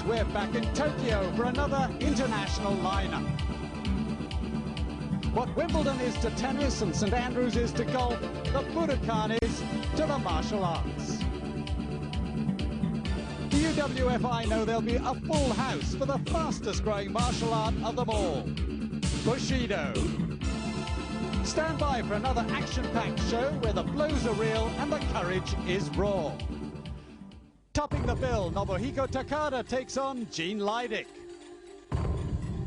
we're back in Tokyo for another international lineup. What Wimbledon is to tennis and St Andrews is to golf, the Budokan is to the martial arts. The UWFi know there'll be a full house for the fastest growing martial art of them all, Bushido. Stand by for another action-packed show where the blows are real and the courage is raw. Topping the bill, Nobuhiko Takada takes on Gene Leidick.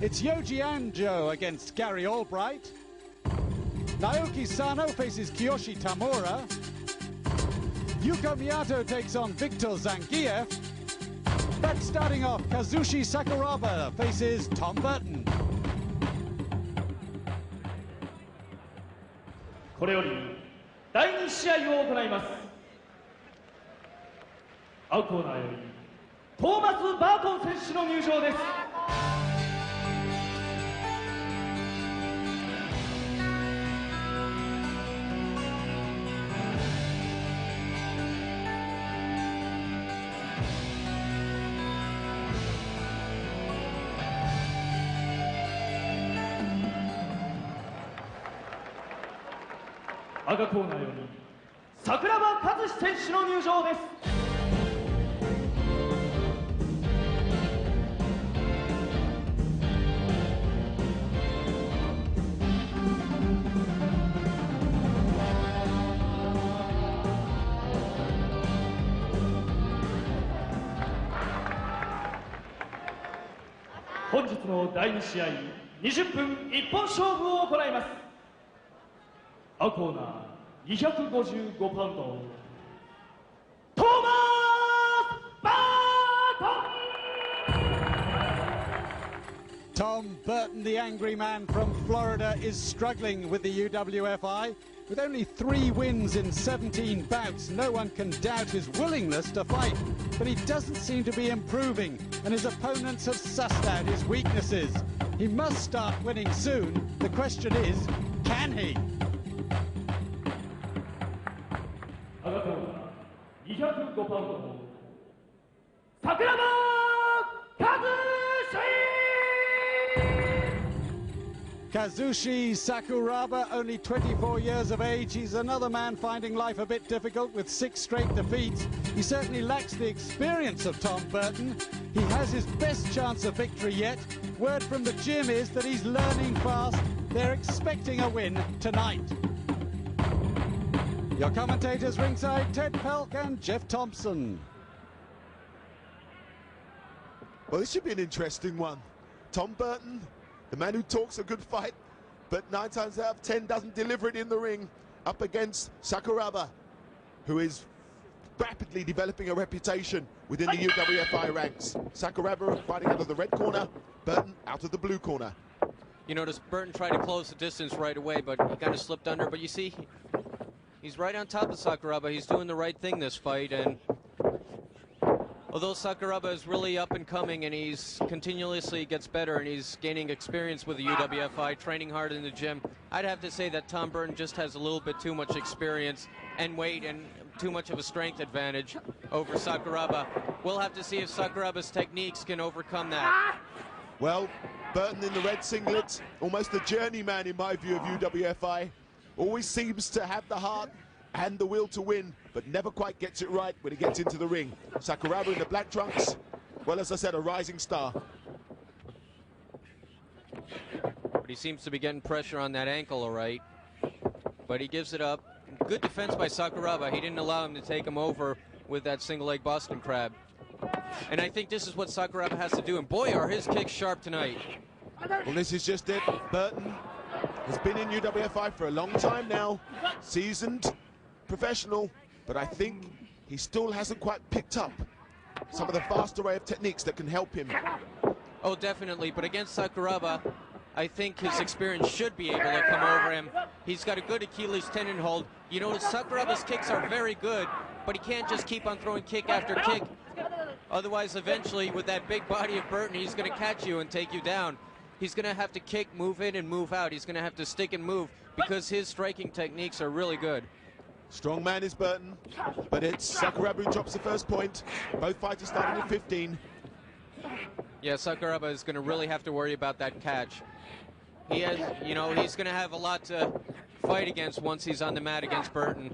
It's Yoji Anjo against Gary Albright. Naoki Sano faces Kiyoshi Tamura. Yuko Miyato takes on Victor Zangief. But starting off, Kazushi Sakuraba faces Tom Burton. これより第2試合を行います。青コーナーよりトーマス・バートン選手の入場です。赤コーナーより桜庭和志選手の入場です。本日の第2試合20分一本勝負を行います。青コーナー255パウンドトーマス・バートン Tom Burton, the angry man from Florida, is struggling with the UWFi. With only 3 wins in 17 bouts, no one can doubt his willingness to fight. But he doesn't seem to be improving, and his opponents have sussed out his weaknesses. He must start winning soon. The question is, can he? 赤コーナー205パウンド桜庭Kazushi Sakuraba, only 24 years of age. He's another man finding life a bit difficult with 6 straight defeats. He certainly lacks the experience of Tom Burton. He has his best chance of victory yet. Word from the gym is that he's learning fast. They're expecting a win tonight. Your commentators ringside, Ted Pelk and Jeff Thompson. Well, this should be an interesting one. Tom Burton, the man who talks a good fight, but 9 times out of 10 doesn't deliver it in the ring, up against Sakuraba, who is rapidly developing a reputation within the UWFi ranks. Sakuraba fighting out of the red corner, Burton out of the blue corner. You notice Burton tried to close the distance right away, but he kind of slipped under. But you see, he's right on top of Sakuraba. He's doing the right thing this fight, and although Sakuraba is really up and coming and he's continuously gets better and he's gaining experience with the UWFi, training hard in the gym, I'd have to say that Tom Burton just has a little bit too much experience and weight and too much of a strength advantage over Sakuraba. We'll have to see if Sakuraba's techniques can overcome that. Well, Burton in the red singlet, almost a journeyman in my view of UWFi. Always seems to have the heart and the will to win, but never quite gets it right when he gets into the ring. Sakuraba in the black trunks, well, as I said, a rising star. But he seems to be getting pressure on that ankle, all right. But he gives it up. Good defense by Sakuraba. He didn't allow him to take him over with that single leg Boston Crab. And I think this is what Sakuraba has to do. And boy, are his kicks sharp tonight. Well, this is just it. Burton has been in UWFi for a long time now, seasoned, professional, but I think he still hasn't quite picked up some of the vast array of techniques that can help him. Oh, definitely, but against Sakuraba, I think his experience should be able to come over him. He's got a good Achilles tendon hold. You know, Sakuraba's kicks are very good, but he can't just keep on throwing kick after kick. Otherwise, eventually, with that big body of Burton, he's going to catch you and take you down. He's going to have to kick, move in, and move out. He's going to have to stick and move because his striking techniques are really good. Strong man is Burton, but it's Sakuraba who drops the first point. Both fighters starting at 15. Yeah, Sakuraba is going to really have to worry about that catch. He has, you know, he's going to have a lot to fight against once he's on the mat against Burton.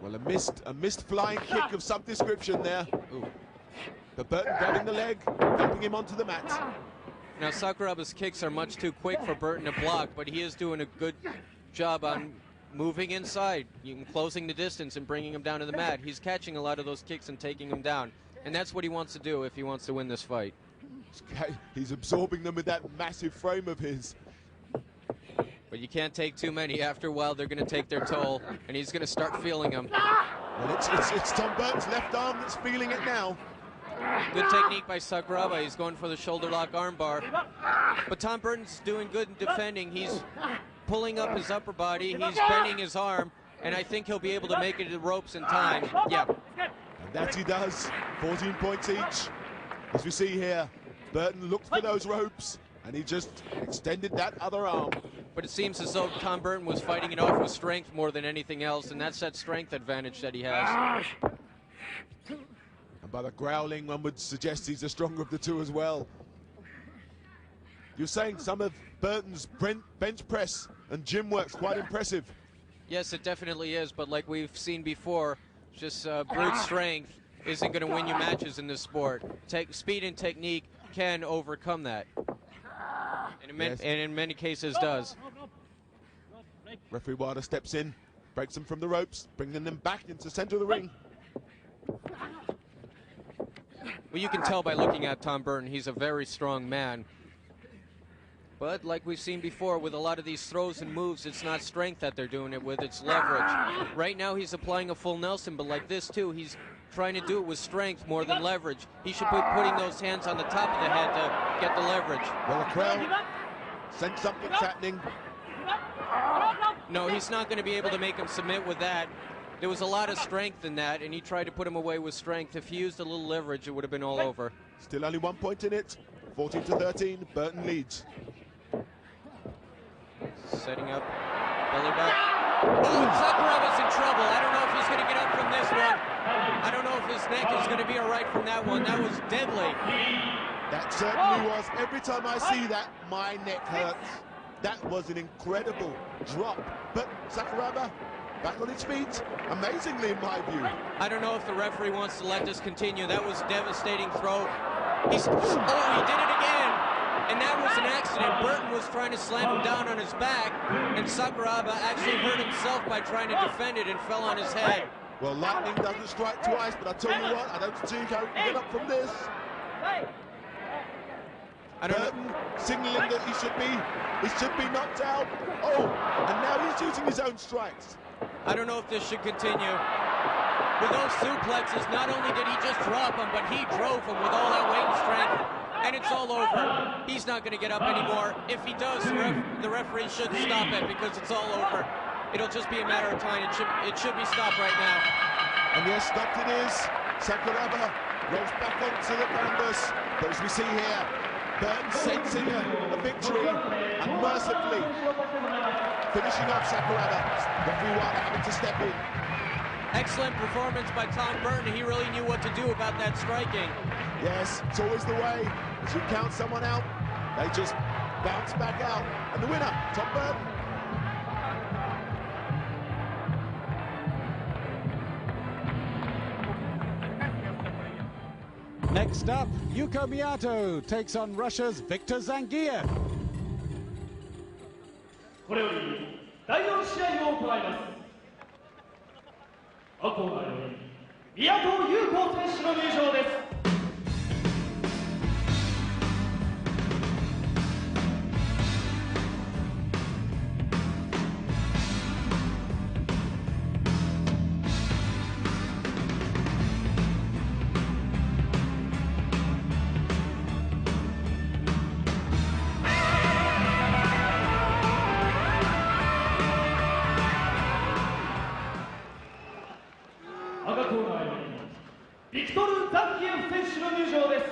Well, a missed flying kick of some description there. Ooh. But Burton grabbing the leg, dumping him onto the mat. Now, Sakuraba's kicks are much too quick for Burton to block, but he is doing a good job on moving inside, closing the distance and bringing him down to the mat. He's catching a lot of those kicks and taking him down, and that's what he wants to do if he wants to win this fight. He's absorbing them with that massive frame of his. But you can't take too many. After a while, they're going to take their toll, and he's going to start feeling them. Well, it's Tom Burton's left arm that's feeling it now. Good technique by Sakuraba. He's going for the shoulder lock armbar. But Tom Burton's doing good in defending. He's pulling up his upper body. He's bending his arm. And I think he'll be able to make it to the ropes in time. Yeah. And that he does. 14 points each. As we see here, Burton looked for those ropes, and he just extended that other arm. But it seems as though Tom Burton was fighting it off with strength more than anything else, and that's that strength advantage that he has. And by the growling, one would suggest he's the stronger of the two as well. You're saying some of Burton's bench press and gym work's quite impressive. Yes, it definitely is, but like we've seen before, just brute strength isn't going to win you matches in this sport. Speed and technique can overcome that. And in many cases does. Referee Wilder steps in, breaks them from the ropes, bringing them back into the center of the ring. Well, you can tell by looking at Tom Burton, he's a very strong man. But like we've seen before, with a lot of these throws and moves, it's not strength that they're doing it with, it's leverage. Right now he's applying a full Nelson, but like this too, he's trying to do it with strength more than leverage. He should be putting those hands on the top of the head to get the leverage. Well, the crowd sense something's happening. No, he's not going to be able to make him submit with that. There was a lot of strength in that, and he tried to put him away with strength. If he used a little leverage, it would have been all over. Still only 1 point in it. 14-13, Burton leads. Setting up, belly back. Oh, Sakuraba's in trouble. I don't know if he's going to get up from this one. I don't know if his neck is going to be all right from that one. That was deadly. That certainly was. Every time I see that, my neck hurts. That was an incredible drop. But Sakuraba back on his feet, amazingly in my view. I don't know if the referee wants to let this continue. That was a devastating throw. He did it again. And that was an accident. Burton was trying to slam him down on his back, and Sakuraba actually hurt himself by trying to defend it and fell on his head. Well, lightning doesn't strike twice, but I tell you what, I don't see how he can get up from this. Burton signaling that he should be knocked out. Oh, and now he's using his own strikes. I don't know if this should continue. With those suplexes, not only did he just drop him, but he drove him with all that weight and strength. And it's all over. He's not going to get up anymore. If he does, the referee should stop it because it's all over. It'll just be a matter of time. It should be stopped right now. And yes, stopped it is. Sakuraba rolls back onto the canvas. But as we see here, Burton sensing a victory and mercifully finishing off Sakuraba. Referee Wilder having to step in. Excellent performance by Tom Burton. He really knew what to do about that striking. Yes, it's always the way. As you count someone out, they just bounce back out. And the winner, Tom Burton. Next up, Yuko Miyato takes on Russia's Victor Zangief. これより第4試合を行います。赤コーナーより宮藤優子選手の入場です。赤コーナーよりビクトル・ザンギエフ選手の入場です。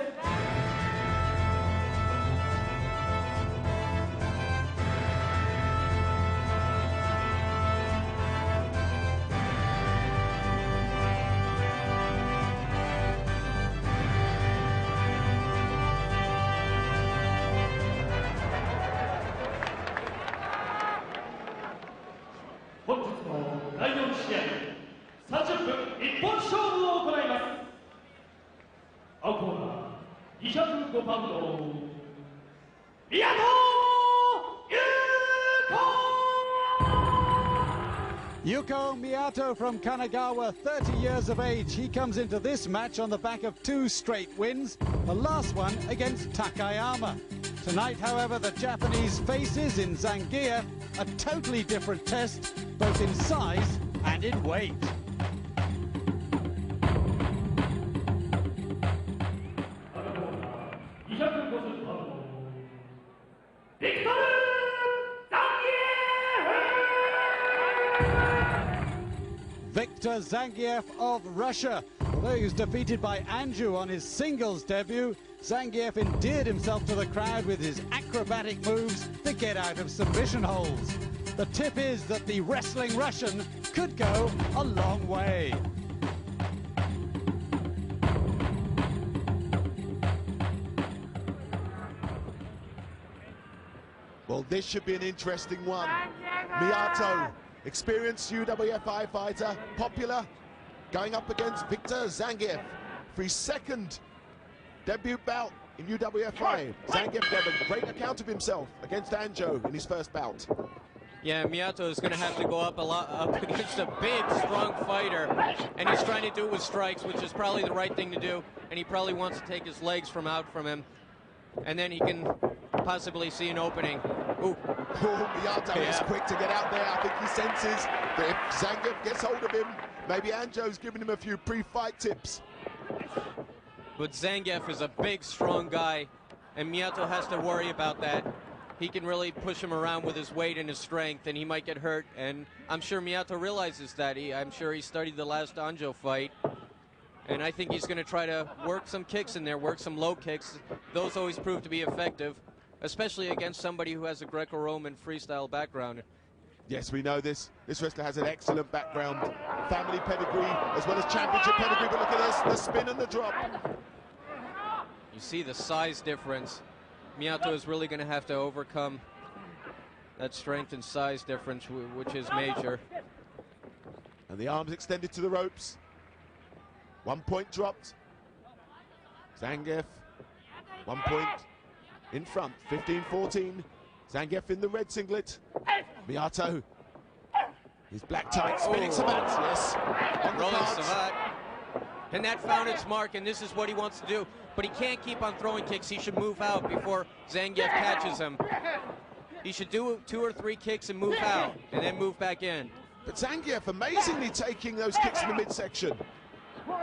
第4試合30分一本勝負を行います。青コーナー205パウンド宮戸優子 Yuko Miyato from Kanagawa, 30 years of age. He comes into this match on the back of 2 straight wins, the last one against Takayama. Tonight, however, the Japanese faces in Zangief a totally different test, both in size and in weight. Victor Zangief of Russia. Although he was defeated by Anju on his singles debut, Zangief endeared himself to the crowd with his acrobatic moves to get out of submission holds. The tip is that the wrestling Russian could go a long way. Well, this should be an interesting one. Miyato, experienced UWFi fighter, popular, going up against Victor Zangief for his second debut bout in UWFi. Zangief gave a great account of himself against Anjo in his first bout. Yeah, Miyato is going to have to go up against a big, strong fighter, and he's trying to do it with strikes, which is probably the right thing to do, and he probably wants to take his legs out from him, and then he can possibly see an opening. Ooh. Miyato is quick to get out there. I think he senses that if Zangief gets hold of him, maybe Anjo's giving him a few pre-fight tips. But Zangief is a big, strong guy, and Miyato has to worry about that. He can really push him around with his weight and his strength, and he might get hurt. And I'm sure Miyato realizes that. I'm sure he studied the last Anjo fight. And I think he's going to try to work some kicks in there, work some low kicks. Those always prove to be effective, especially against somebody who has a Greco-Roman freestyle background. Yes, we know this. This wrestler has an excellent background. Family pedigree, as well as championship pedigree. But look at this, the spin and the drop. You see the size difference. Miyato is really going to have to overcome that strength and size difference, which is major. And the arms extended to the ropes. 1 point dropped. Zangief, 1 point in front, 15-14. Zangief in the red singlet. Miyato, his black tight, spinning savate, yes. On the Rolling cards. savate. And that found its mark, and this is what he wants to do. But he can't keep on throwing kicks. He should move out before Zangief catches him. He should do 2 or 3 kicks and move out, and then move back in. But Zangief amazingly taking those kicks in the midsection.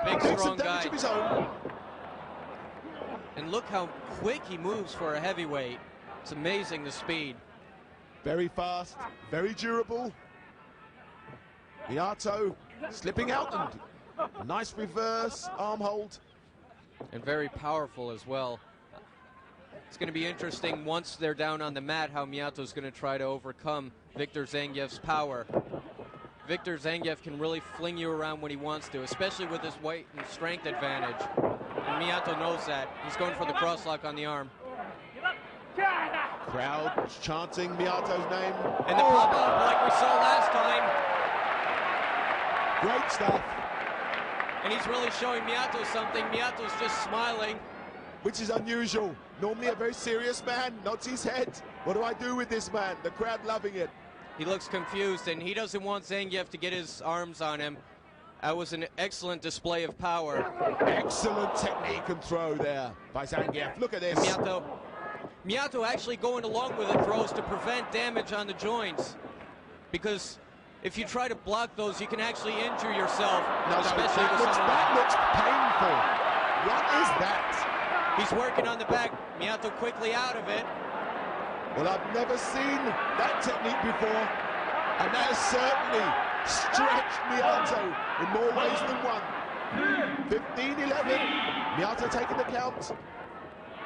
Big, Doing strong some damage guy. of his own. And look how quick he moves for a heavyweight. It's amazing, the speed. Very fast, very durable. Miyato slipping out, and a nice reverse arm hold. And very powerful as well. It's going to be interesting once they're down on the mat how Miyato's going to try to overcome Victor Zangief's power. Victor Zangief can really fling you around when he wants to, especially with his weight and strength advantage. And Miyato knows that. He's going for the crosslock on the arm. Crowd chanting Miyato's name. And the pop-up like we saw last time. Great stuff. And he's really showing Miyato something. Miyato's just smiling. Which is unusual. Normally a very serious man, nods his head. What do I do with this man? The crowd loving it. He looks confused, and he doesn't want Zangief to get his arms on him. That was an excellent display of power. Excellent technique and throw there by Zangief. Look at this. Miyato actually going along with the throws to prevent damage on the joints. Because if you try to block those, you can actually injure yourself. Especially with that looks painful. What is that? He's working on the back. Miyato quickly out of it. Well, I've never seen that technique before. And that has certainly stretched Miyato in more ways than one. 15-11. Miyato taking the count.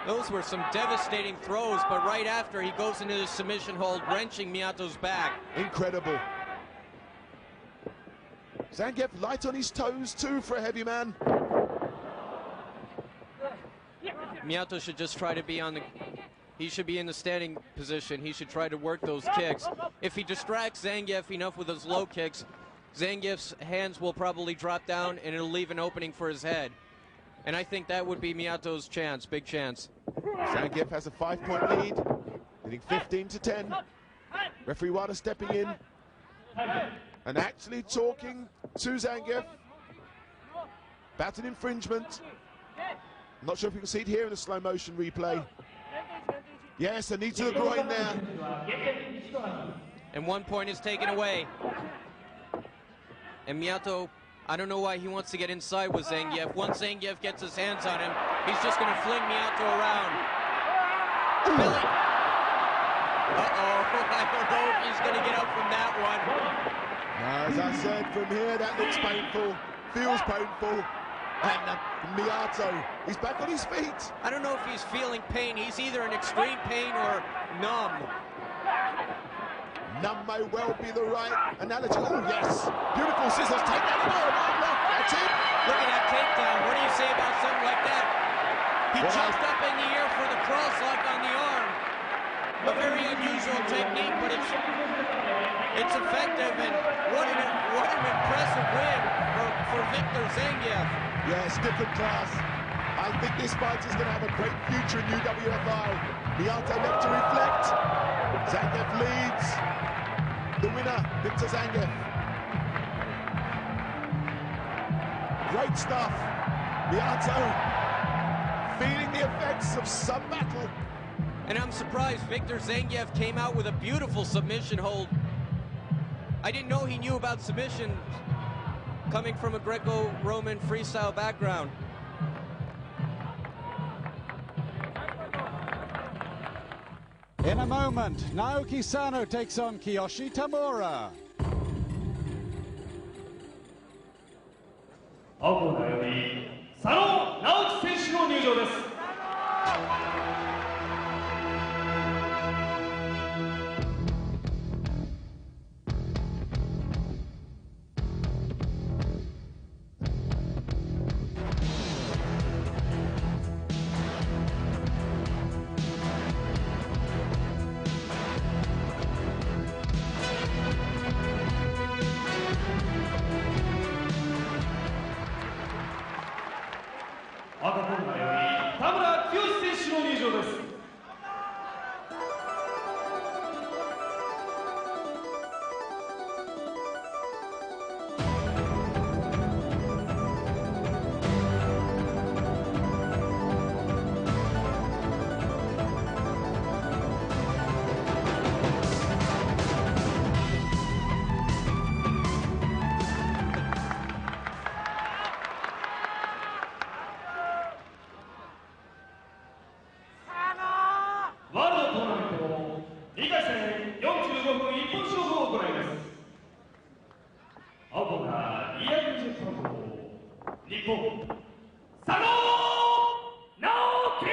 Those were some devastating throws, but right after he goes into the submission hold, wrenching Miyato's back. Incredible. Zangief light on his toes too for a heavy man. Miyato should just try to be on the... He should be in the standing position. He should try to work those kicks. If he distracts Zangief enough with those low kicks, Zangief's hands will probably drop down and it'll leave an opening for his head. And I think that would be Miyato's chance, big chance. Zangief has a 5-point lead, leading 15-10. Referee Wada stepping in and actually talking to Zangief about an infringement. I'm not sure if you can see it here in the slow motion replay. Yes, a knee to the groin there. And 1 point is taken away. And Miyato, I don't know why he wants to get inside with Zangief. Once Zangief gets his hands on him, he's just going to fling Miyato around. Billy. Uh-oh, I don't know if he's going to get up from that one. As I said, from here, that looks painful, feels painful. And Miyato, he's back on his feet. I don't know if he's feeling pain. He's either in extreme pain or numb. Numb may well be the right analogy. Oh, yes. Beautiful scissors. Take that forward. That's it. Look at that takedown. What do you say about something like that? He jumped up in the air for the cross lock on the arm. A very unusual technique, but it's effective. And what an impressive win for Victor Zangief. Yes, different class. I think this fight is going to have a great future in UWFi. Miyato left to reflect. Zangief leads. The winner, Victor Zangief. Great stuff. Miyato feeling the effects of some battle. And I'm surprised Victor Zangief came out with a beautiful submission hold. I didn't know he knew about submission coming from a Greco-Roman freestyle background. In a moment, Naoki Sano takes on Kiyoshi Tamura. 青コーナーより佐野直樹選手の入場です。赤コーナーより田村清選手の入場です。ワールドトーナメントの2回戦45分一本勝負を行います。青コーナー220ポイント、日本、佐野直樹!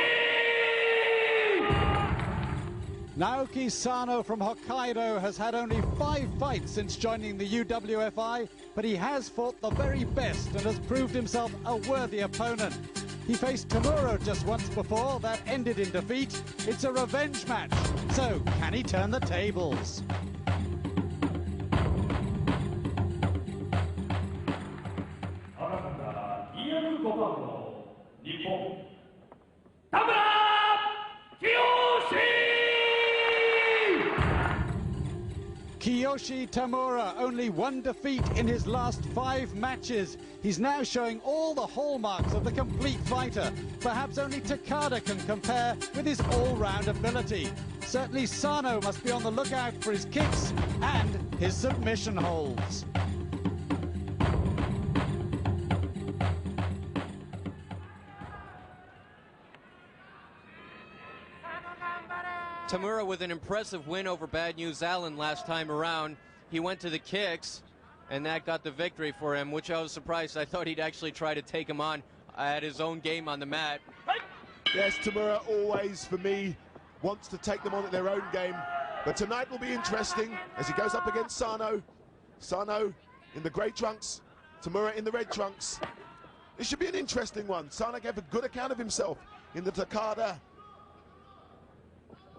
Naoki Sano from Hokkaido has had only 5 fights since joining the UWFi, but he has fought the very best and has proved himself a worthy opponent. He faced Tamura just once before, that ended in defeat. It's a revenge match, so can he turn the tables? Kiyoshi Tamura, only 1 defeat in his last 5 matches. He's now showing all the hallmarks of the complete fighter. Perhaps only Takada can compare with his all-round ability. Certainly Sano must be on the lookout for his kicks and his submission holds. Tamura with an impressive win over Bad News Allen last time around. He went to the kicks, and that got the victory for him, which I was surprised. I thought he'd actually try to take him on at his own game on the mat. Yes, Tamura always, for me, wants to take them on at their own game. But tonight will be interesting as he goes up against Sano. Sano in the grey trunks, Tamura in the red trunks. This should be an interesting one. Sano gave a good account of himself in the Takada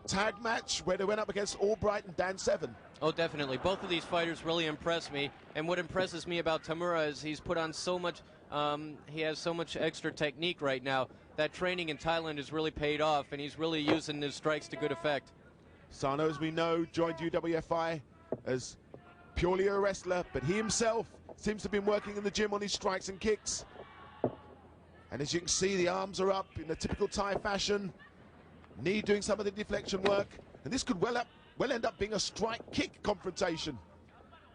tag match where they went up against Albright and Dan Seven. Oh, definitely. Both of these fighters really impress me. And what impresses me about Tamura is he's put on so much, he has so much extra technique right now. That training in Thailand has really paid off, and he's really using his strikes to good effect. Sano, as we know, joined UWFi as purely a wrestler, but he himself seems to have been working in the gym on his strikes and kicks. And as you can see, the arms are up in the typical Thai fashion. Knee doing some of the deflection work. And this could well end up being a strike-kick confrontation.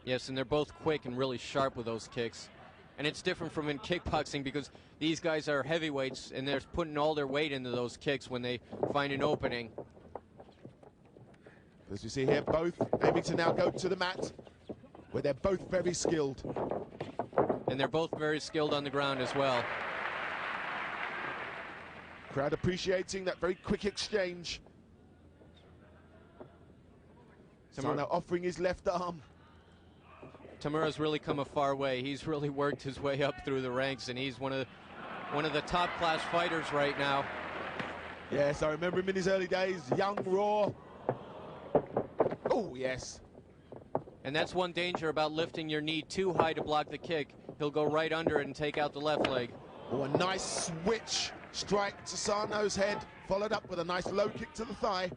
Yes, and they're both quick and really sharp with those kicks. And it's different from in kickboxing because these guys are heavyweights and they're putting all their weight into those kicks when they find an opening. As we see here, both aiming to now go to the mat, where they're both very skilled. And they're both very skilled on the ground as well. Crowd appreciating that very quick exchange. Sano offering his left arm. Tamura's really come a far way. He's really worked his way up through the ranks, and he's one of the top-class fighters right now. Yes, I remember him in his early days, young, raw. Oh, yes. And that's one danger about lifting your knee too high to block the kick. He'll go right under it and take out the left leg. Oh, a nice switch strike to Sano's head, followed up with a nice low kick to the thigh.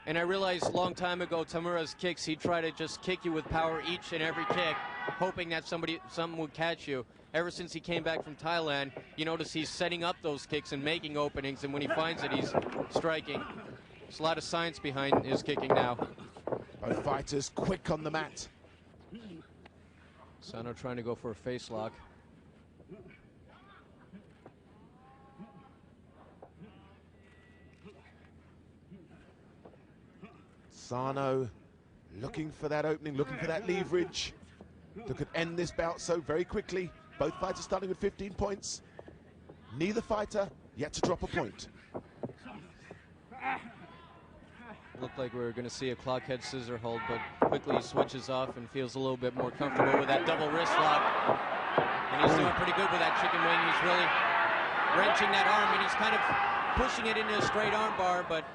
And I realized a long time ago, Tamura's kicks, he'd try to just kick you with power each and every kick, hoping that something would catch you. Ever since he came back from Thailand, you notice he's setting up those kicks and making openings, and when he finds it, he's striking. There's a lot of science behind his kicking now. Both fighters quick on the mat. Sano trying to go for a face lock. Sano looking for that opening, looking for that leverage that could end this bout so very quickly. Both fighters starting with 15 points. Neither fighter yet to drop a point. Looked like we were going to see a clock head scissor hold, but quickly he switches off and feels a little bit more comfortable with that double wrist lock. And he's doing pretty good with that chicken wing. He's really wrenching that arm, and he's kind of pushing it into a straight arm bar, but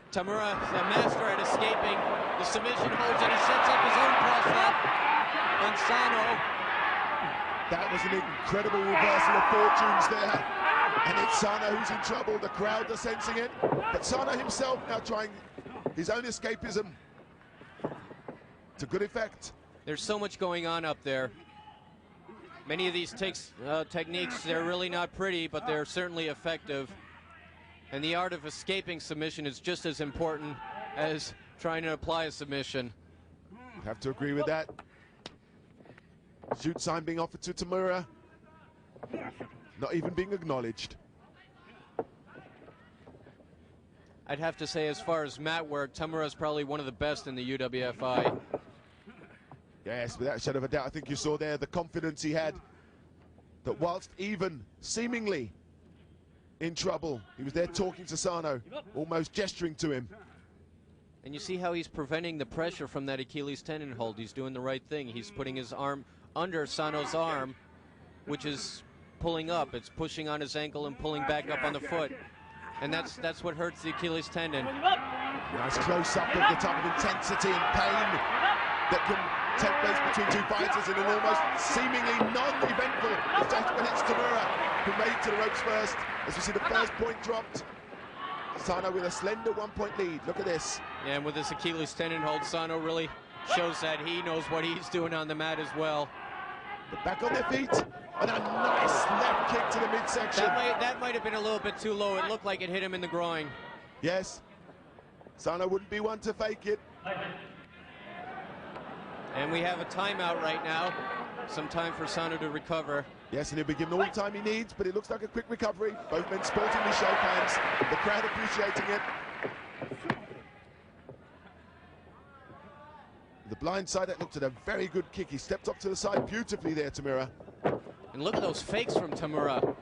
Tamura, the master at escaping the submission holds, and he sets up his own cross lock on Sano. That was an incredible reversal of fortunes there. And it's Sano who's in trouble. The crowd are sensing it. But Sano himself now trying his own escapism to good effect. There's so much going on up there. Many of these techniques, they're really not pretty, but they're certainly effective. And the art of escaping submission is just as important as trying to apply a submission. Have to agree with that. Shoot sign being offered to Tamura. Not even being acknowledged. I'd have to say, as far as mat work, Tamura's probably one of the best in the UWFi. Yes, without a shadow of a doubt. I think you saw there the confidence he had. That whilst even seemingly in trouble, he was there talking to Sano, almost gesturing to him. And you see how he's preventing the pressure from that Achilles tendon hold. He's doing the right thing. He's putting his arm under Sano's arm, which is pulling up. It's pushing on his ankle and pulling back up on the foot. And that's what hurts the Achilles tendon. Nice close-up of the type of intensity and pain that can take place between two fighters in an almost seemingly non-eventful exchange. But it's Tamura who made it to the ropes first. As we see the first point dropped. Sano with a slender 1-point lead. Look at this. Yeah, and with this Achilles tendon hold, Sano really shows that he knows what he's doing on the mat as well. But back on their feet, and a nice left kick to the midsection. That might have been a little bit too low. It looked like it hit him in the groin. Yes. Sano wouldn't be one to fake it. And we have a timeout right now. Some time for Sano to recover. Yes, and he'll be given all the time he needs, but it looks like a quick recovery. Both men sportingly shake hands. The crowd appreciating it. The blind side, that looked at a very good kick. He stepped up to the side beautifully there, Tamura. And look at those fakes from Tamura.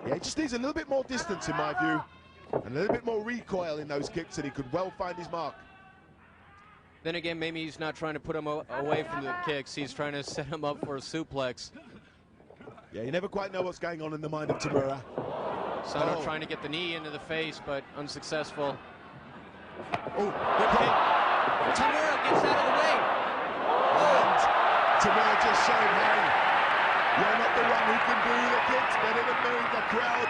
Yeah, he just needs a little bit more distance, in my view. And a little bit more recoil in those kicks, and he could well find his mark. Then again, maybe he's not trying to put him away from the kicks. He's trying to set him up for a suplex. Yeah, you never quite know what's going on in the mind of Tamura. Sano trying to get the knee into the face, but unsuccessful. Oh, good kick. Tamura gets out of the way. And Tamura just showed, hey, you're not the one who can do the kicks better than me. The crowd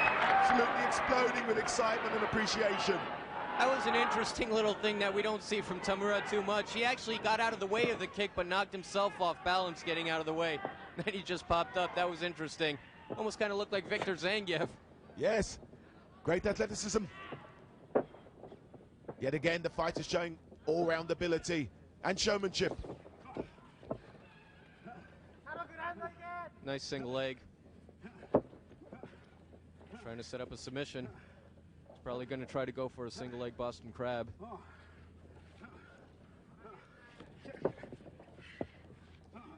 absolutely exploding with excitement and appreciation. That was an interesting little thing that we don't see from Tamura too much. He actually got out of the way of the kick, but knocked himself off balance getting out of the way. Then he just popped up. That was interesting. Almost kind of looked like Victor Zangief. Yes, great athleticism. Yet again, the fighter showing all-round ability and showmanship. Nice single leg. Trying to set up a submission. He's probably going to try to go for a single leg Boston Crab.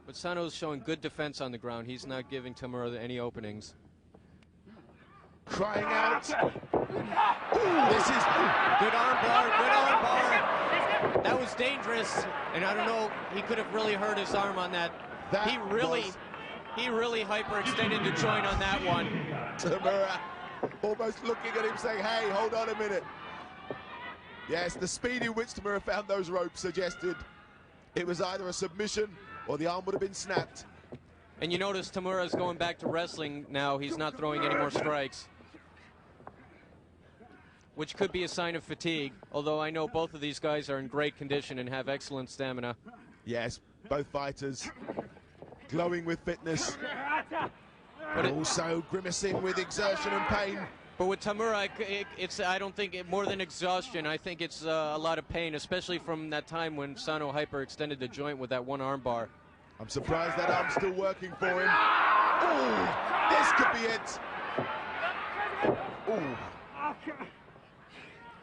But Sano's showing good defense on the ground. He's not giving Tamura any openings. Crying out. Ooh, this is good arm bar, good arm bar. That was dangerous, and I don't know, he could have really hurt his arm on that. He really hyperextended the joint on that one. Tamura almost looking at him saying, hey, hold on a minute. Yes, the speed in which Tamura found those ropes suggested it was either a submission or the arm would have been snapped. And you notice Tamura's going back to wrestling now. He's not throwing any more strikes, which could be a sign of fatigue, although I know both of these guys are in great condition and have excellent stamina. Yes, both fighters glowing with fitness, but also grimacing with exertion and pain. But with Tamura, I don't think more than exhaustion. I think it's a lot of pain, especially from that time when Sano hyperextended the joint with that one arm bar. I'm surprised that arm's still working for him. Ooh, this could be it. Ooh.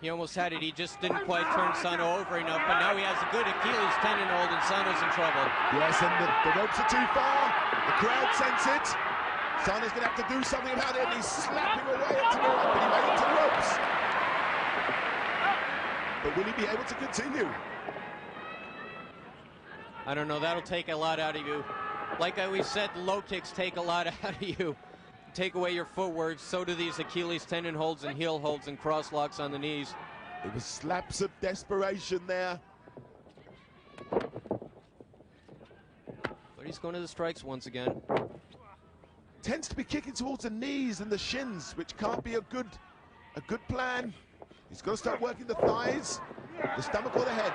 He almost had it. He just didn't quite turn Sano over enough, but now he has a good Achilles tendon hold and Sano's in trouble. Yes, and the ropes are too far. The crowd sense it. Sano's going to have to do something about it, and he's slapping away at Tamura, but he made it to the ropes. But will he be able to continue? I don't know. That'll take a lot out of you. Like I always said, the low kicks take a lot out of you. Take away your footwork, so do these Achilles tendon holds and heel holds and cross locks on the knees. It was slaps of desperation there. But he's going to the strikes once again. Tends to be kicking towards the knees and the shins, which can't be a good plan. He's got to start working the thighs, the stomach or the head.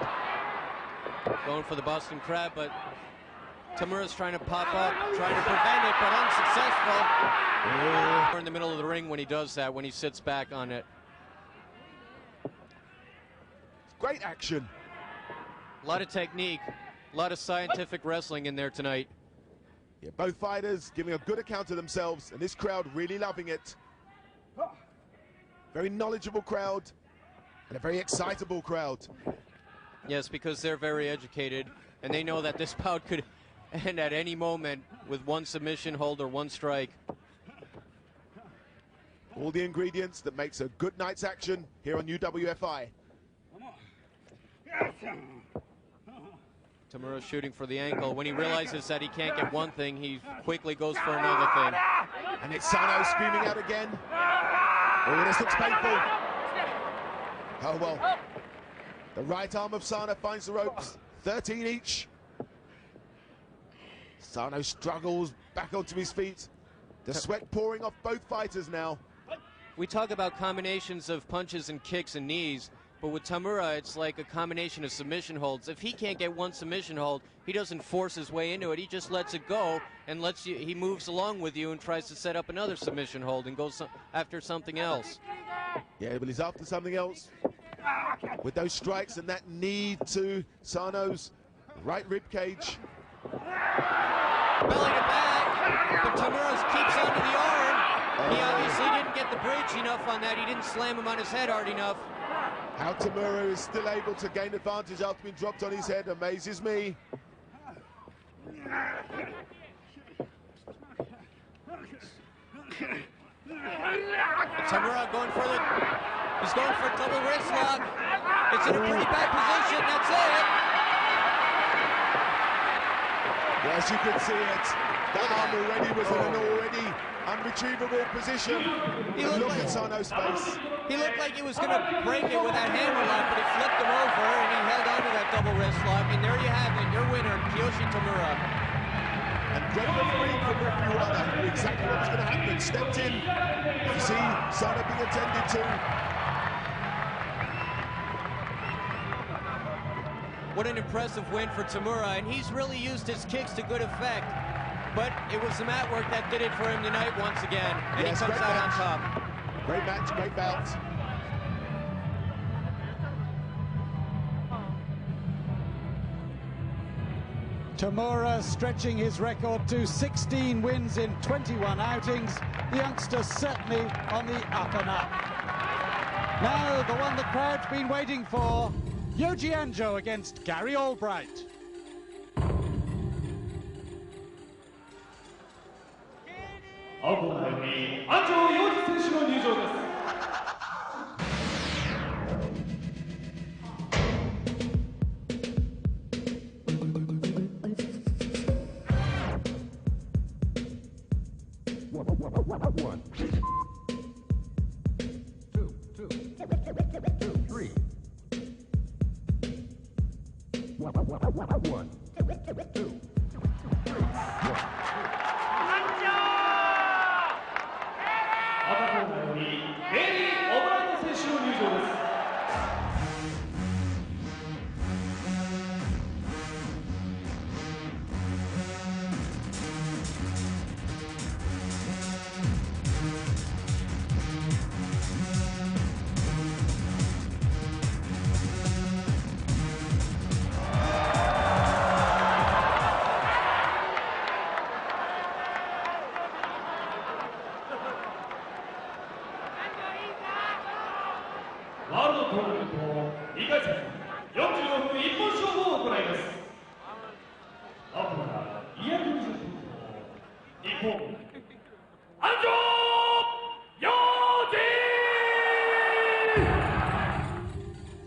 Going for the Boston Crab, but Tamura's trying to pop up, trying to prevent it, but unsuccessful. We're in the middle of the ring when he does that, when he sits back on it. Great action. A lot of technique, a lot of scientific wrestling in there tonight. Yeah, both fighters giving a good account of themselves, and this crowd really loving it. Very knowledgeable crowd, and a very excitable crowd. Yes, because they're very educated, and they know that this bout could end at any moment with one submission hold or one strike. All the ingredients that makes a good night's action here on UWFi. Tamura's shooting for the ankle. When he realizes that he can't get one thing, he quickly goes for another thing. And it's Sano screaming out again. Oh, this looks painful. Oh, well. The right arm of Sano finds the ropes. 13 each. Sano struggles back onto his feet. The sweat pouring off both fighters now. We talk about combinations of punches and kicks and knees, but with Tamura, it's like a combination of submission holds. If he can't get one submission hold, he doesn't force his way into it. He just lets it go and lets you. He moves along with you and tries to set up another submission hold and goes after something else. Yeah, but he's after something else. With those strikes and that knee to Sano's right rib cage. Belly to back, but Tamura keeps onto the arm. He obviously didn't get the bridge enough on that. He didn't slam him on his head hard enough. How Tamura is still able to gain advantage after being dropped on his head amazes me. Tamura going for he's going for a double wrist lock. It's in a pretty bad position, that's it. Yes, you can see it. That arm already was in an already unretrievable position. Look at Sano's face. He looked like he was going to break it with that hammer lock, but he flipped him over and he held on to that double wrist lock. And there you have it, your winner, Kiyoshi Tamura. And great referee from referee Wada knew exactly what was going to happen. Stepped in. You see Sano being attended to. What an impressive win for Tamura, and he's really used his kicks to good effect. But it was the mat work that did it for him tonight once again, and Yes, he comes out on top. Great match, great bout. Tamura stretching his record to 16 wins in 21 outings. The youngster certainly on the up and up. Now the one the crowd's been waiting for, Yoji Anjo against Gary Albright.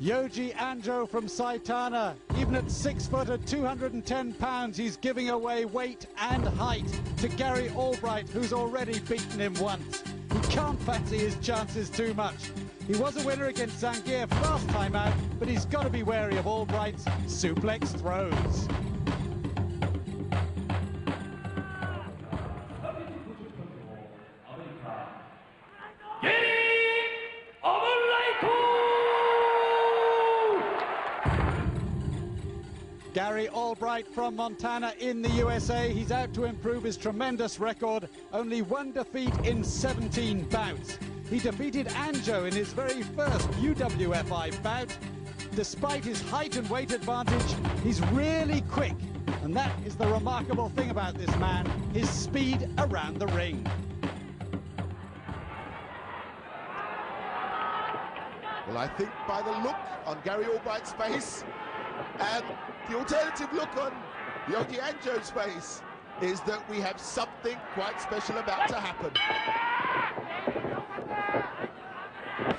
Yoji Anjo from Saitana, even at 6 foot at 210 pounds, he's giving away weight and height to Gary Albright, who's already beaten him once. He can't fancy his chances too much. He was a winner against Zangief last time out, but he's got to be wary of Albright's suplex throws. Gary Albright from Montana in the USA. He's out to improve his tremendous record. Only one defeat in 17 bouts. He defeated Anjo in his very first UWFi bout. Despite his height and weight advantage, he's really quick. And that is the remarkable thing about this man, his speed around the ring. Well, I think by the look on Gary Albright's face and the alternative look on Yoji Anjo's face is that we have something quite special about to happen.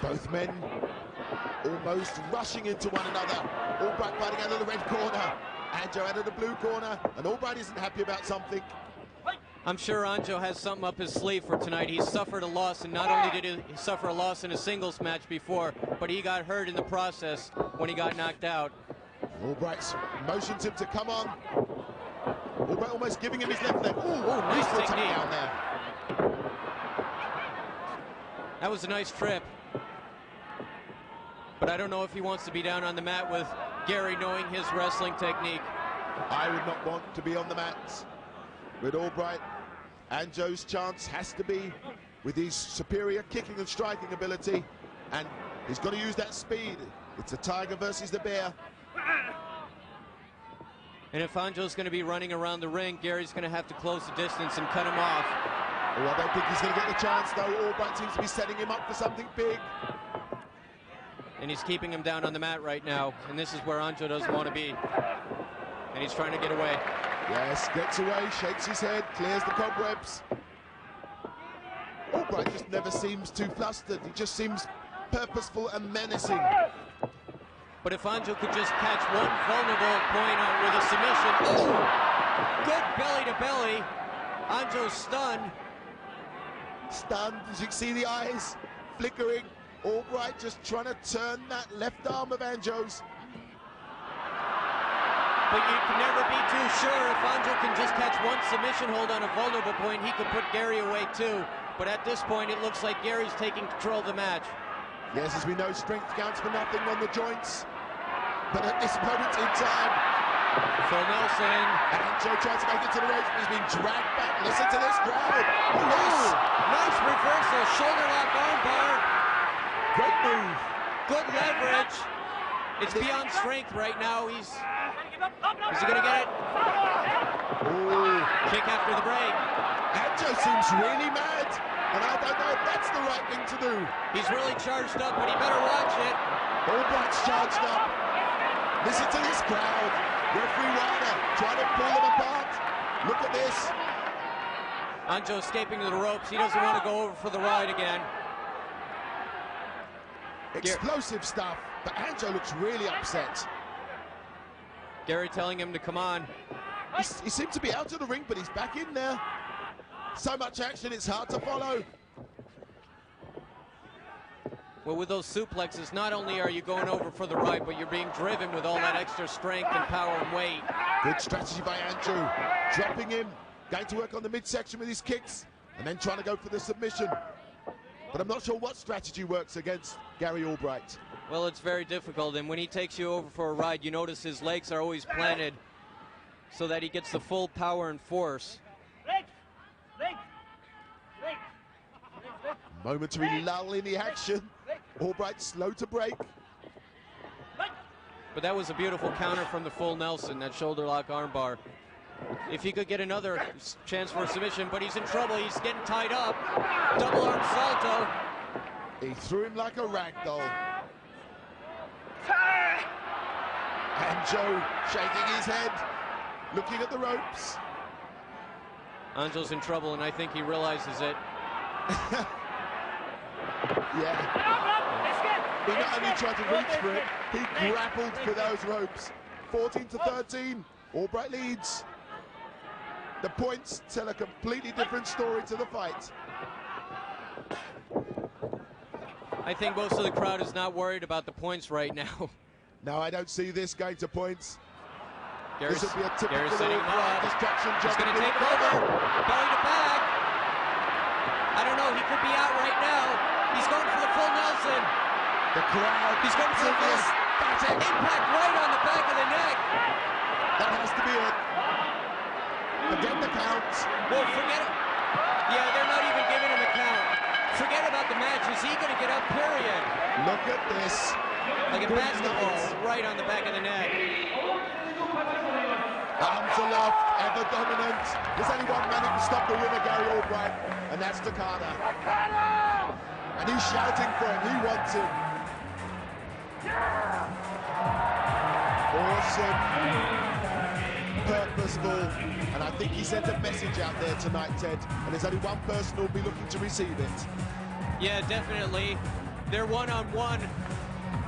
Both men almost rushing into one another. Albright fighting out of the red corner, Anjo out of the blue corner, and Albright isn't happy about something. I'm sure Anjo has something up his sleeve for tonight. He suffered a loss, and not only did he suffer a loss in a singles match before, but he got hurt in the process when he got knocked out. Albright motions him to come on. Albright almost giving him his left leg. Ooh, nice technique down there. That was a nice trip. But I don't know if he wants to be down on the mat with Gary, knowing his wrestling technique. I would not want to be on the mat with Albright. Anjo's chance has to be with his superior kicking and striking ability, and he's got to use that speed. It's a tiger versus the bear. And if Anjo's going to be running around the ring, Gary's going to have to close the distance and cut him off. Oh, I don't think he's going to get the chance, though. Albright seems to be setting him up for something big. And he's keeping him down on the mat right now, and this is where Anjo doesn't want to be. And he's trying to get away. Yes, gets away, shakes his head, clears the cobwebs. Albright just never seems too flustered. He just seems purposeful and menacing. But if Anjo could just catch one vulnerable point with a submission. Ooh, good belly to belly. Anjo's stunned. Stunned, as you can see the eyes flickering. Albright just trying to turn that left arm of Anjo's. But you can never be too sure. If Anjo can just catch one submission hold on a vulnerable point, he could put Gary away too. But at this point, it looks like Gary's taking control of the match. Yes, as we know, strength counts for nothing on the joints. But at this moment in time, Phil Nelson. Anjo tries to make it to the ropes, but he's being dragged back. Listen to this crowd. Ooh, nice reversal, shoulder lock armbar. Great move. Good leverage. It's beyond strength right now. Is he going to get it? Ooh. Kick after the break. Anjo seems really mad, and I don't know if that's the right thing to do. He's really charged up, but he better watch it. Albright's charged up. Listen to this crowd. Referee Wilder trying to pull them apart. Look at this. Anjo escaping to the ropes. He doesn't want to go over for the ride again. Explosive stuff, but Anjo looks really upset. Gary telling him to come on. He seems to be out of the ring, but he's back in there. So much action, it's hard to follow. Well, with those suplexes, not only are you going over for the ride, but you're being driven with all that extra strength and power and weight. Good strategy by Anjo. Dropping him, going to work on the midsection with his kicks, and then trying to go for the submission. But I'm not sure what strategy works against Gary Albright. Well, it's very difficult, and when he takes you over for a ride, you notice his legs are always planted so that he gets the full power and force. Momentary lull in the action. Albright slow to break. But that was a beautiful counter from the full Nelson, that shoulder lock armbar. If he could get another chance for a submission, but he's in trouble. He's getting tied up. Double arm salto. He threw him like a rag doll. Anjo shaking his head, looking at the ropes. Anjo's in trouble, and I think he realizes it. Yeah. He not only tried to reach for it, he grappled for those ropes. 14-13, Albright leads. The points tell a completely different story to the fight. I think most of the crowd is not worried about the points right now. No, I don't see this going to points. Gary's, This would be a typical Gary's setting him up. distraction job. He's going to take over. Belly to back. I don't know. He could be out right now. He's going for the full Nelson. The crowd. He's going for the full impact right on the back of the neck. That has to be it. Again, the count. Well, forget it. Yeah, they're not even giving him a count. Forget about the match. Is he going to get up, period? Look at this. Like a basketball, right on the back of the neck. Arms aloft, ever dominant. There's only one man who can stop the winner, Gary Albright, and that's Takada. And he's shouting for him. He wants him. Awesome. Purposeful. And I think he sent a message out there tonight, Ted. And there's only one person who'll be looking to receive it. Yeah, definitely. They're one-on-one.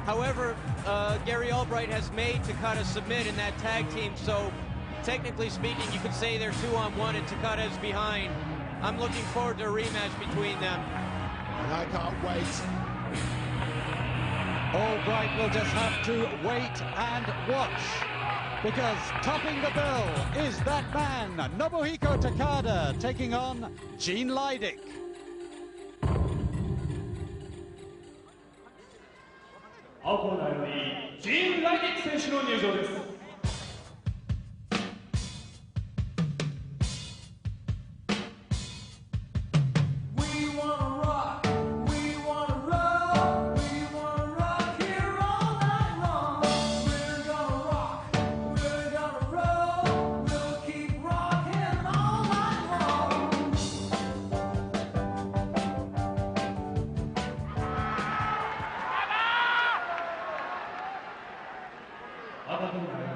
However, Gary Albright has made Takada submit in that tag team, so technically speaking, you could say they're 2-on-1 and Takada is behind. I'm looking forward to a rematch between them. And I can't wait. Albright will just have to wait and watch, because topping the bill is that man, Nobuhiko Takada, taking on Gene Leidick. 青コーナーよりジーン・ライディック選手の入場です。赤コーナーよ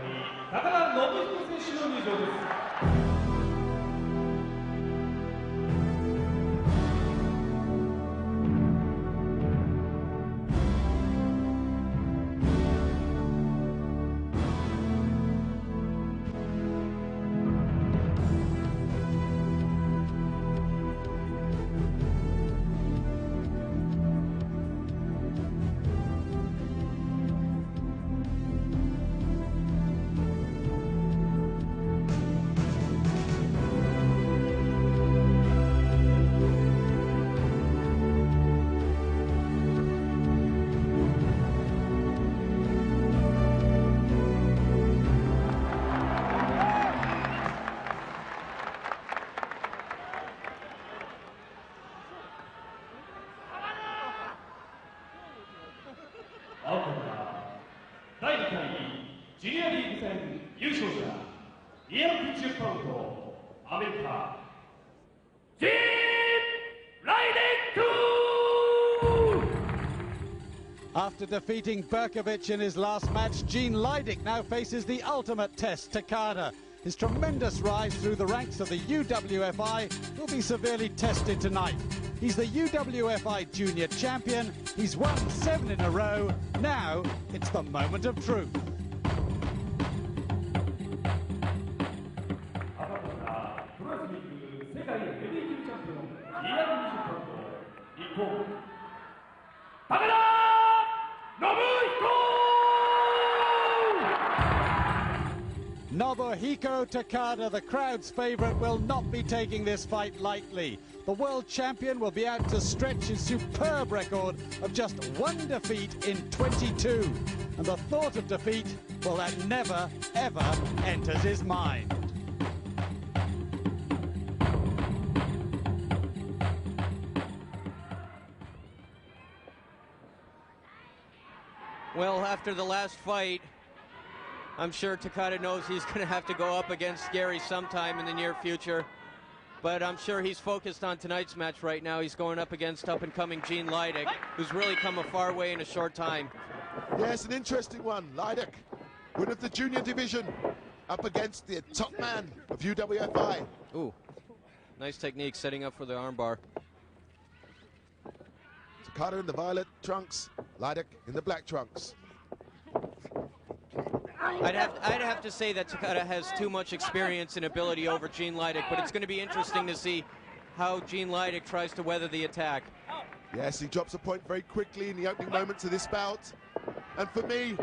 第2回ジュニアリーグ戦優勝者210パウンドアメリカジン・ライデック After defeating Berkovic in his last match, Gene Leidick now faces the ultimate test, Takada. His tremendous rise through the ranks of the UWFi will be severely tested tonight. He's the UWFi Junior Champion. He's won 7 in a row. Now it's the moment of truth. Nobuhiko Takada, the crowd's favourite, will not be taking this fight lightly. The world champion will be out to stretch his superb record of just 1 defeat in 22. And the thought of defeat, well, that never, ever enters his mind. Well, after the last fight, I'm sure Takada knows he's going to have to go up against Gary sometime in the near future. But I'm sure he's focused on tonight's match right now. He's going up against up-and-coming Gene Leidick, who's really come a far way in a short time. Yes, an interesting one. Leidick, winner of the junior division, up against the top man of UWFi. Ooh, nice technique, setting up for the armbar. Takada in the violet trunks, Leidick in the black trunks. I'd have to say that Takada has too much experience and ability over Gene Leidick, but it's going to be interesting to see how Gene Leidick tries to weather the attack. Yes, he drops a point very quickly in the opening moments of this bout. And for me,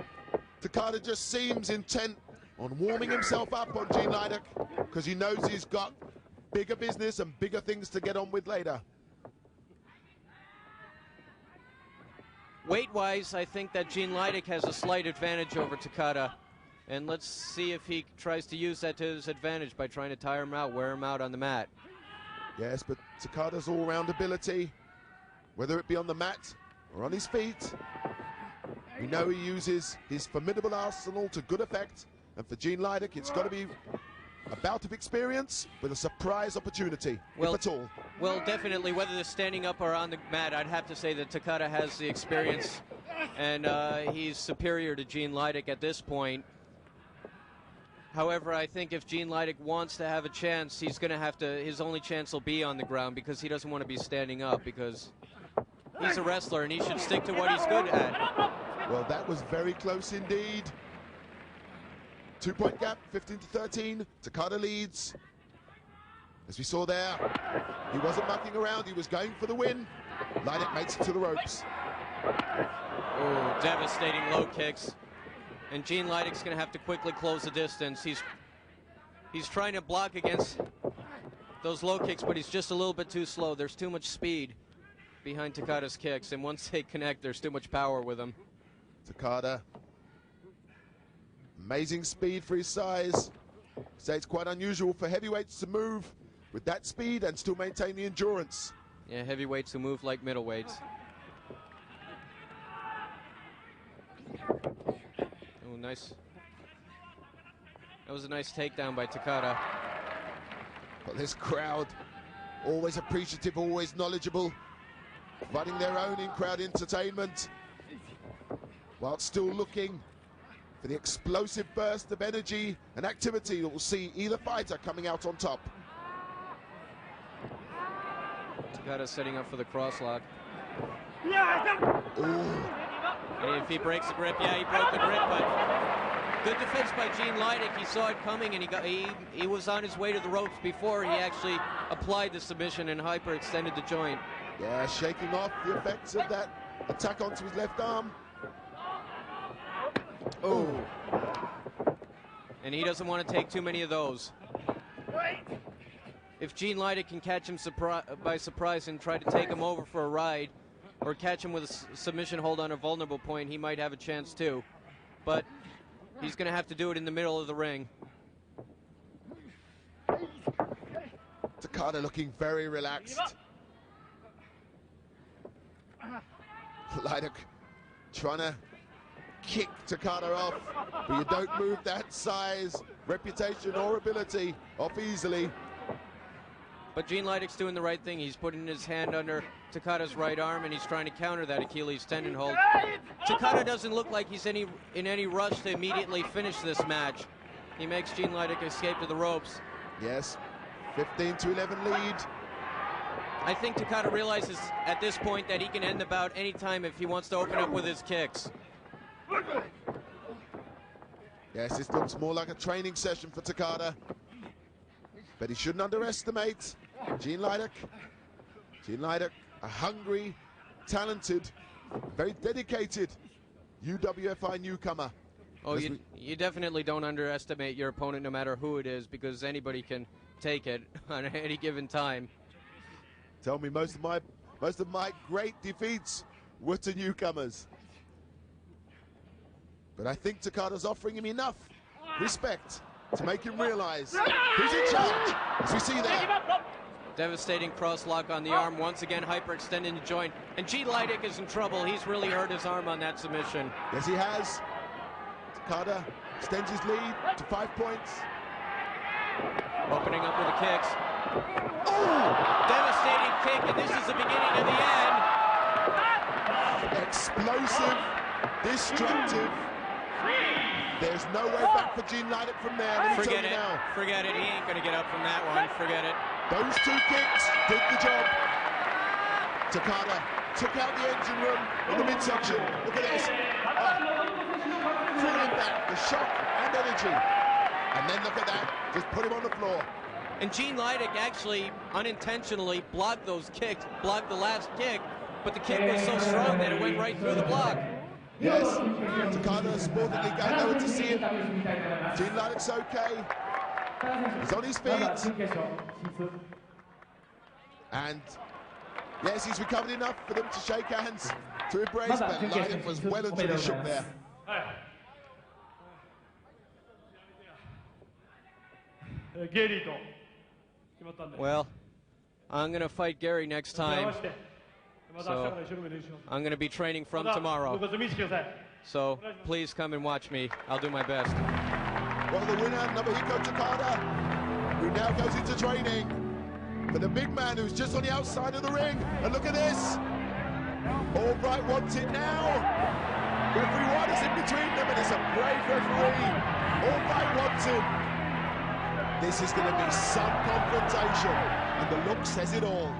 Takada just seems intent on warming himself up on Gene Leidick because he knows he's got bigger business and bigger things to get on with later. Weight-wise, I think that Gene Leidick has a slight advantage over Takada. And let's see if he tries to use that to his advantage by trying to tire him out, wear him out on the mat. Yes, but Takada's all-round ability, whether it be on the mat or on his feet, we know he uses his formidable arsenal to good effect. And for Gene Leidick, it's got to be a bout of experience with a surprise opportunity, if at all. Well, definitely, whether they're standing up or on the mat, I'd have to say that Takada has the experience, and he's superior to Gene Leidick at this point. However, I think if Gene Leidick wants to have a chance, he's going to have to, his only chance will be on the ground because he doesn't want to be standing up because he's a wrestler and he should stick to what he's good at. Well, that was very close indeed. 2-point gap, 15-13. Takada leads. As we saw there, he wasn't mucking around, he was going for the win. Leidick makes it to the ropes. Oh, devastating low kicks. And Gene Leidick's going to have to quickly close the distance. He's trying to block against those low kicks, but he's just a little bit too slow. There's too much speed behind Takada's kicks, and once they connect, there's too much power with them. Takada, amazing speed for his size. Say it's quite unusual for heavyweights to move with that speed and still maintain the endurance. Yeah, heavyweights who move like middleweights. Oh, nice. That was a nice takedown by Takada. But this crowd, always appreciative, always knowledgeable, providing their own in-crowd entertainment, while still looking for the explosive burst of energy and activity that will see either fighter coming out on top. Takada setting up for the crosslock. Ooh. And if he breaks the grip, yeah, he broke the grip, but good defense by Gene Leidick. He saw it coming, and he was on his way to the ropes before he actually applied the submission and hyperextended the joint. Yeah, shaking off the effects of that attack onto his left arm. Oh. And he doesn't want to take too many of those. If Gene Leidick can catch him by surprise and try to take him over for a ride, or catch him with a submission hold on a vulnerable point, he might have a chance too. But he's going to have to do it in the middle of the ring. Takada looking very relaxed. Leidick trying to kick Takada off, but you don't move that size, reputation or ability off easily. But Gene Leidach's doing the right thing. He's putting his hand under Takada's right arm, and he's trying to counter that Achilles tendon hold. Takada doesn't look like he's in any rush to immediately finish this match. He makes Gene Leidach escape to the ropes. Yes, 15-11 lead. I think Takada realizes at this point that he can end the bout anytime if he wants to open up with his kicks. Yes, this looks more like a training session for Takada. But he shouldn't underestimate Gene Leidach. Gene Leidach, a hungry, talented, very dedicated UWFi newcomer. Oh, you definitely don't underestimate your opponent no matter who it is, because anybody can take it on any given time. Tell me, most of my great defeats were to newcomers. But I think Takada's offering him enough respect to make him realize who's in charge, as we see there. Devastating cross lock on the arm, once again hyperextending the joint, and Gene Leidach is in trouble. He's really hurt his arm on that submission. Yes, he has. Takada extends his lead to 5 points. Opening up with the kicks. Oh! Devastating kick, and this is the beginning of the end. Explosive, destructive. There's no way back for Gene Leidach from there. Forget it. Now. Forget it. He ain't going to get up from that one. Forget it. Those two kicks did the job. Takada took out the engine room in the midsection. Look at this. Full impact, the shock and energy. And then look at that. Just put him on the floor. And Gene Leidach actually unintentionally blocked those kicks, blocked the last kick, but the kick was so strong that it went right through the block. Yes, Takada sportingly going nowhere to see it. Gene Leidach's okay. He's on his feet. And yes, he's recovered enough for them to shake hands, to embrace, but Leidach was well and truly shook there. Well, I'm going to fight Gary next time. So I'm going to be training from tomorrow. So please come and watch me. I'll do my best. Well, the winner, Nobuhiko Takada, who now goes into training for the big man who's just on the outside of the ring. And look at this. All Right wants it now. Referee White is in between them, and it's a brave referee. All Right wants it. This is going to be some confrontation, and the look says it all.